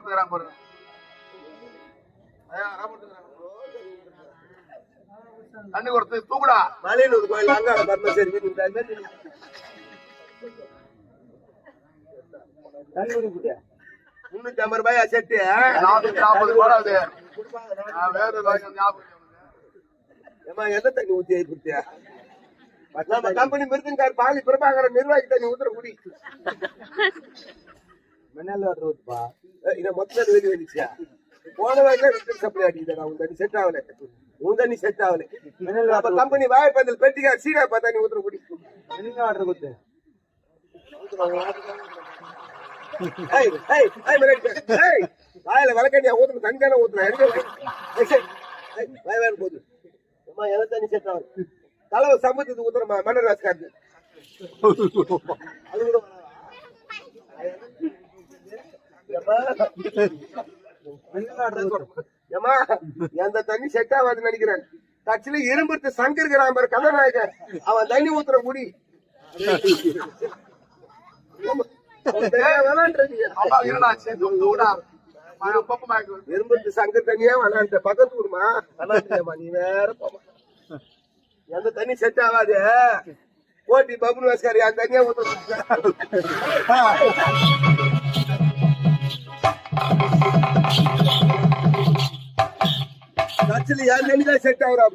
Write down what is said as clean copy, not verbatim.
போட்டுக்கிறான் பாருங்க. தண்ணி கொடுத்து தூக்குடா. மலையனூர் கோயில் அங்காள பரமேஸ்வரி ₹350 செட்டு. 440 ரூபாய் அது. வேற ஞாபகம் எந்த தண்ணி ஊத்தி கொடுத்தியா? நம்ம கம்பெனி மிருதுங்கார் பாலி பிரபாகரன் நிர்வாகி தண்ணி ஊத்துற குடி. மினரல் வாட்டர் ஊத்துப்பா. இதை மொத்தம் வெளியே வந்துச்சியா? போன வாரம் விட்டு சப்ளை அடிக்குதா? உன் தண்ணி செட் ஆகல. உன் தண்ணி செட் ஆகல. நம்ம கம்பெனி வாய்ப்பதில் பெட்டிக்கார் சீடா தண்ணி ஊத்துற குடி. மினரல் வாட்டர் ஊத்து. வாயில வழக்கண்டியா ஊத்துற தண்ணி தானே ஊத்துறேன். போகுது எல்லாம் தண்ணி செட் ஆகும். தலைவ சம்பத்துக்கு ஊத்துறமா மன்னர் ராஜ்கார்டு. அது கூட ஏமா எந்த தண்ணி செட் ஆகாதுன்னு நினைக்கிறேன். கட்சியில இரும்பு சங்கர் கிராமர் கதாநாயகன் அவன் தண்ணி ஊத்துற முடி. இரும்பு சங்கர் தண்ணியா வேணான்ட்ட பக்கத்து ஊருமா வேணான்ட்டியம்மா. நீ வேற போமா. எந்த தண்ணி செட் ஆகாது. போட்டி பபுல் வாஸ்காரி அந்த தண்ணியா ஊத்த கட்சியில யார் தண்ணி தான் செட் ஆகுறா.